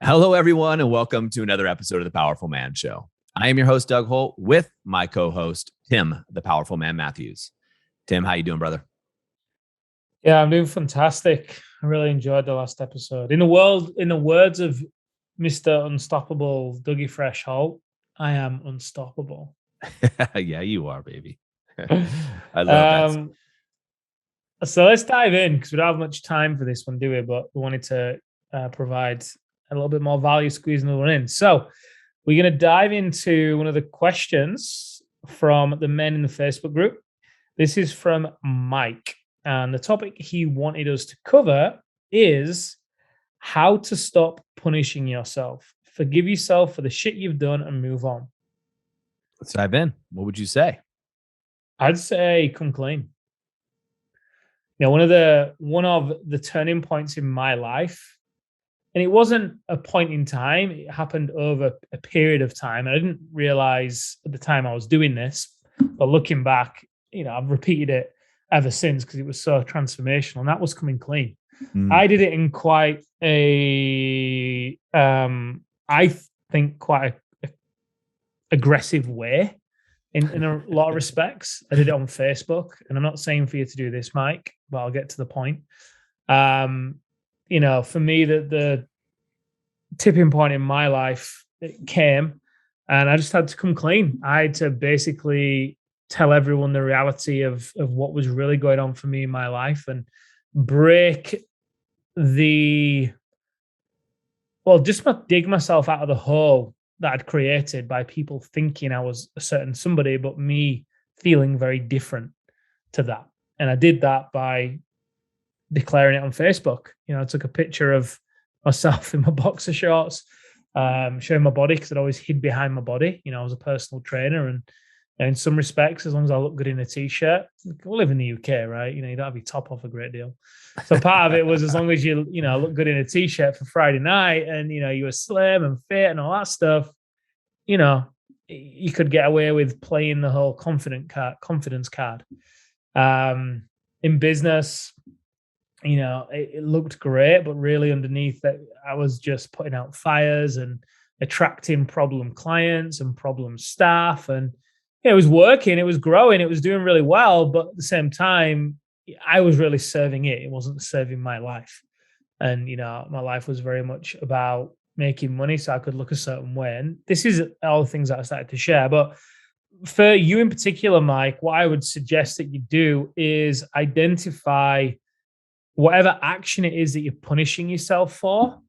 Hello, everyone, and welcome to another episode of the Powerful Man Show. I am your host, Doug Holt, with my co-host, Tim, the Powerful Man Matthews. Tim, how you doing, brother? Yeah, I'm doing fantastic. I really enjoyed the last episode. In the words of Mr. Unstoppable Dougie Fresh Holt, I am unstoppable. Yeah, you are, baby. I love that. um, so let's dive in because we don't have much time for this one, do we? But we wanted to provide a little bit more value, squeezing the one in. So we're going to dive into one of the questions from the men in the Facebook group. This is from Mike. And the topic he wanted us to cover is how to stop punishing yourself. Forgive yourself for the shit you've done and move on. Let's dive in. What would you say? I'd say come clean. You know, one of the turning points in my life, and it wasn't a point in time, it happened over a period of time. I didn't realize at the time I was doing this, but looking back, you know, I've repeated it ever since because it was so transformational, and that was coming clean. I did it in quite a I think quite a aggressive way in a lot of respects. I did it on Facebook, and I'm not saying for you to do this, Mike, but I'll get to the point. You know, for me, the tipping point in my life it came, and I just had to come clean. I had to basically tell everyone the reality of what was really going on for me in my life and break just not dig myself out of the hole that I'd created by people thinking I was a certain somebody, but me feeling very different to that. And I did that by declaring it on Facebook. You know, I took a picture of myself in my boxer shorts, showing my body because I'd always hid behind my body. You know, I was a personal trainer, and in some respects, as long as I look good in a t-shirt, we live in the UK, right? You know, you don't have your top off a great deal. So part of it was as long as you know, look good in a t-shirt for Friday night, and you know, you were slim and fit and all that stuff, you know, you could get away with playing the whole confidence card. In business, you know, it looked great, but really underneath that, I was just putting out fires and attracting problem clients and problem staff, and it was working, it was growing, it was doing really well, but at the same time, I was really serving it. It wasn't serving my life. And, you know, my life was very much about making money so I could look a certain way. And this is all the things that I started to share. But for you in particular, Mike, what I would suggest that you do is identify whatever action it is that you're punishing yourself for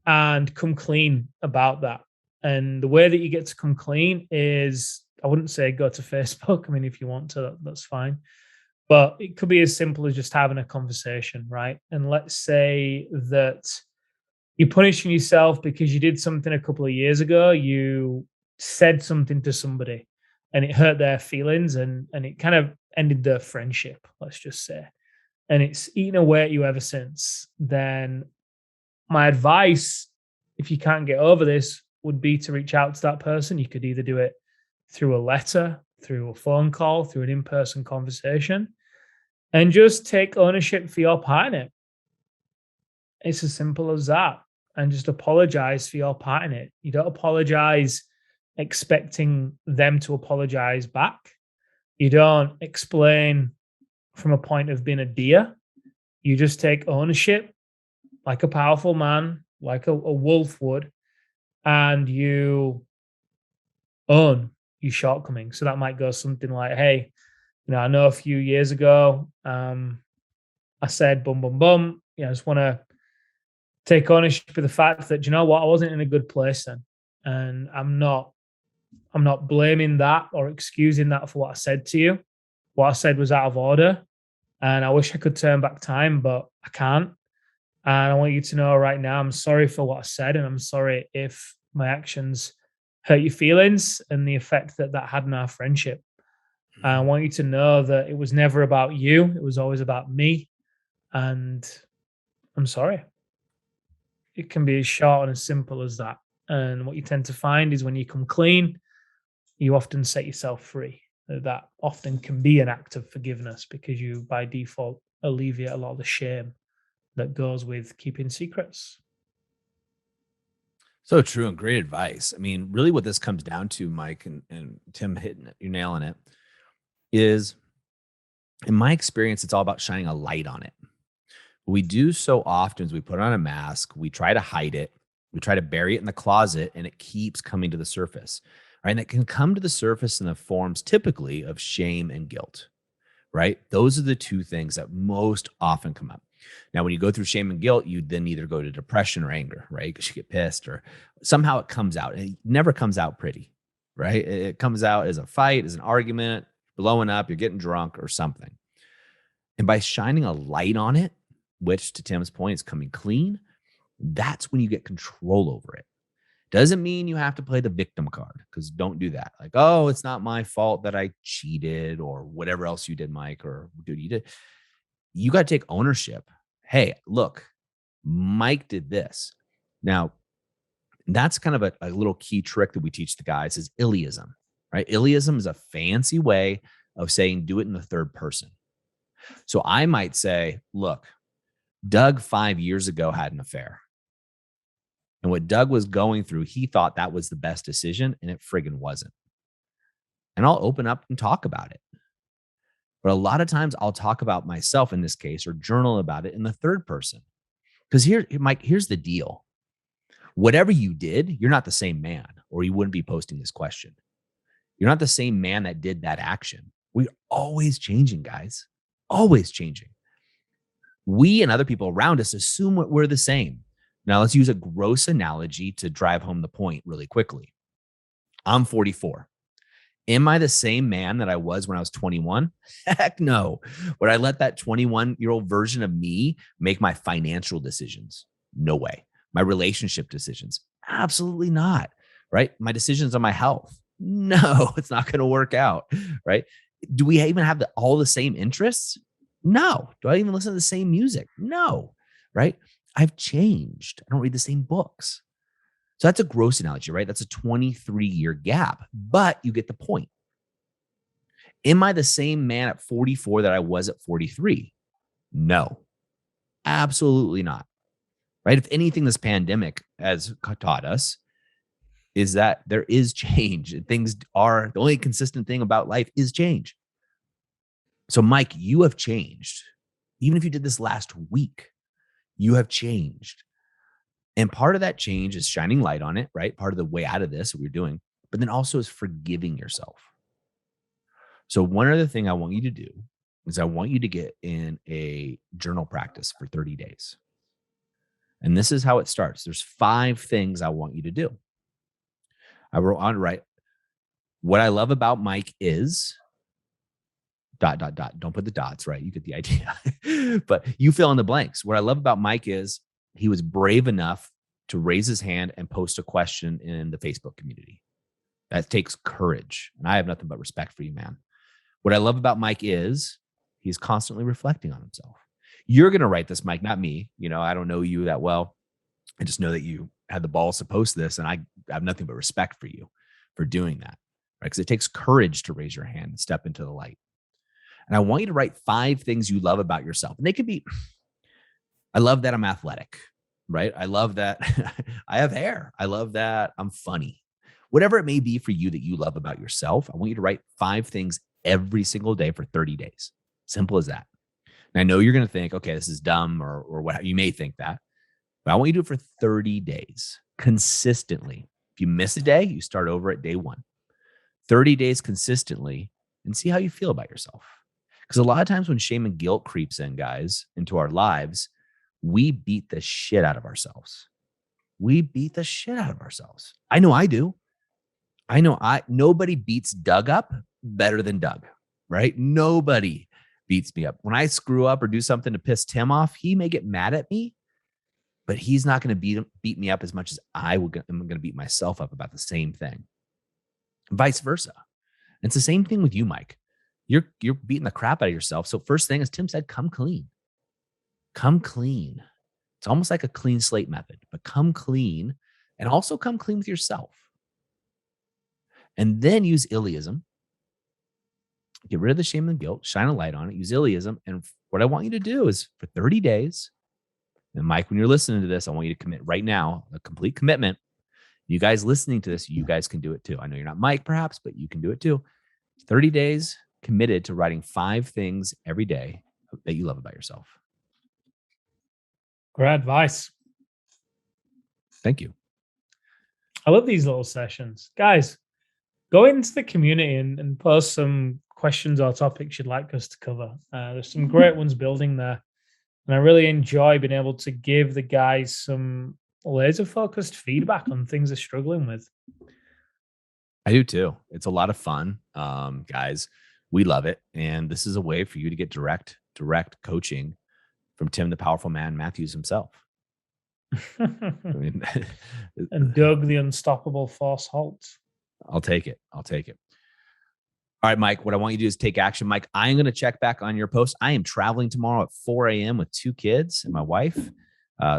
and come clean about that. And the way that you get to come clean is, I wouldn't say go to Facebook. I mean, if you want to, that's fine. But it could be as simple as just having a conversation, right? And let's say that you're punishing yourself because you did something a couple of years ago. You said something to somebody and it hurt their feelings, and it kind of ended their friendship, let's just say. And it's eaten away at you ever since. Then my advice, if you can't get over this, would be to reach out to that person. You could either do it through a letter, through a phone call, through an in-person conversation, and just take ownership for your part in it. It's as simple as that. And just apologize for your part in it. You don't apologize expecting them to apologize back. You don't explain from a point of being a deer. You just take ownership like a powerful man, like a wolf would, and you own your shortcomings. So that might go something like, hey, you know, I know a few years ago, I said, boom, boom, boom. You know, I just want to take ownership of the fact that, you know what, I wasn't in a good place then. And I'm not blaming that or excusing that for what I said to you. What I said was out of order. And I wish I could turn back time, but I can't. And I want you to know right now, I'm sorry for what I said. And I'm sorry if my actions hurt your feelings and the effect that that had on our friendship. I want you to know that it was never about you. It was always about me. And I'm sorry. It can be as short and as simple as that. And what you tend to find is when you come clean, you often set yourself free. That often can be an act of forgiveness because you, by default, alleviate a lot of the shame that goes with keeping secrets. So true and great advice. I mean, really what this comes down to, Mike and Tim hitting it, you're nailing it, is in my experience, it's all about shining a light on it. What we do so often is we put on a mask, we try to hide it, we try to bury it in the closet, and it keeps coming to the surface. Right. And it can come to the surface in the forms typically of shame and guilt. Right. Those are the two things that most often come up. Now, when you go through shame and guilt, you then either go to depression or anger, right? Because you get pissed or somehow it comes out. It never comes out pretty, right? It comes out as a fight, as an argument, blowing up, you're getting drunk or something. And by shining a light on it, which to Tim's point is coming clean, that's when you get control over it. Doesn't mean you have to play the victim card, because don't do that. Like, oh, it's not my fault that I cheated or whatever else you did, Mike, or dude, you did. You got to take ownership. Hey, look, Mike did this. Now, that's kind of a little key trick that we teach the guys is Iliism, right? Iliism is a fancy way of saying do it in the third person. So I might say, look, Doug 5 years ago had an affair. And what Doug was going through, he thought that was the best decision, and it friggin' wasn't. And I'll open up and talk about it. But a lot of times I'll talk about myself in this case or journal about it in the third person. Because here, Mike, here's the deal. Whatever you did, you're not the same man, or you wouldn't be posting this question. You're not the same man that did that action. We're always changing, guys. Always changing. We and other people around us assume we're the same. Now, let's use a gross analogy to drive home the point really quickly. I'm 44. Am I the same man that I was when I was 21? Heck no. Would I let that 21-year-old version of me make my financial decisions? No way. My relationship decisions? Absolutely not. Right? My decisions on my health? No, it's not going to work out. Right? Do we even have all the same interests? No. Do I even listen to the same music? No. Right? I've changed. I don't read the same books. So that's a gross analogy, right? That's a 23-year gap, but you get the point. Am I the same man at 44 that I was at 43? No, absolutely not. Right? If anything, this pandemic has taught us is that there is change. Things are the only consistent thing about life is change. So, Mike, you have changed. Even if you did this last week, you have changed. And part of that change is shining light on it, right? Part of the way out of this that we're doing, but then also is forgiving yourself. So one other thing I want you to do is I want you to get in a journal practice for 30 days. And this is how it starts. There's 5 things I want you to do. I wrote on right. What I love about Mike is ... Don't put the dots, right? You get the idea. But you fill in the blanks. What I love about Mike is he was brave enough to raise his hand and post a question in the Facebook community. That takes courage. And I have nothing but respect for you, man. What I love about Mike is he's constantly reflecting on himself. You're going to write this, Mike, not me. You know, I don't know you that well. I just know that you had the balls to post this, and I have nothing but respect for you for doing that, right? Because it takes courage to raise your hand and step into the light. And I want you to write 5 things you love about yourself. And they could be, I love that I'm athletic, right? I love that I have hair. I love that I'm funny. Whatever it may be for you that you love about yourself, I want you to write 5 things every single day for 30 days. Simple as that. And I know you're going to think, okay, this is dumb or what, you may think that, but I want you to do it for 30 days consistently. If you miss a day, you start over at day 1. 30 days consistently and see how you feel about yourself. Because a lot of times when shame and guilt creeps in, guys, into our lives, we beat the shit out of ourselves. We beat the shit out of ourselves. I know I do. Nobody beats Doug up better than Doug, right? Nobody beats me up. When I screw up or do something to piss Tim off, he may get mad at me, but he's not going to beat me up as much as am going to beat myself up about the same thing. Vice versa. And it's the same thing with you, Mike. You're beating the crap out of yourself. So first thing, as Tim said, come clean. Come clean. It's almost like a clean slate method, but come clean and also come clean with yourself. And then use Iliism. Get rid of the shame and guilt, shine a light on it, use Iliism. And what I want you to do is for 30 days, and Mike, when you're listening to this, I want you to commit right now, a complete commitment. You guys listening to this, you guys can do it too. I know you're not Mike, perhaps, but you can do it too. 30 days committed to writing 5 things every day that you love about yourself. Great advice. Thank you. I love these little sessions. Guys, go into the community and post some questions or topics you'd like us to cover. There's some great ones building there. And I really enjoy being able to give the guys some laser focused feedback on things they're struggling with. I do too. It's a lot of fun. Guys, we love it. And this is a way for you to get direct coaching from Tim, the powerful man, Matthews himself. I mean, And Doug, the unstoppable force Holt. I'll take it. All right, Mike, what I want you to do is take action. Mike, I am going to check back on your post. I am traveling tomorrow at 4 a.m. with 2 kids and my wife.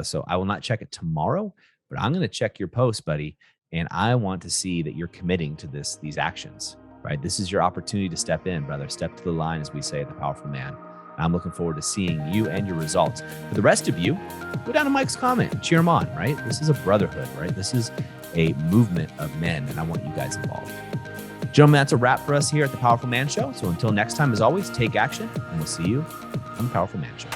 So I will not check it tomorrow, but I'm going to check your post, buddy. And I want to see that you're committing to these actions, right? This is your opportunity to step in, brother. Step to the line, as we say, the powerful man. I'm looking forward to seeing you and your results. For the rest of you, go down to Mike's comment and cheer him on, right? This is a brotherhood, right? This is a movement of men, and I want you guys involved. Gentlemen, that's a wrap for us here at the Powerful Man Show. So until next time, as always, take action, and we'll see you on the Powerful Man Show.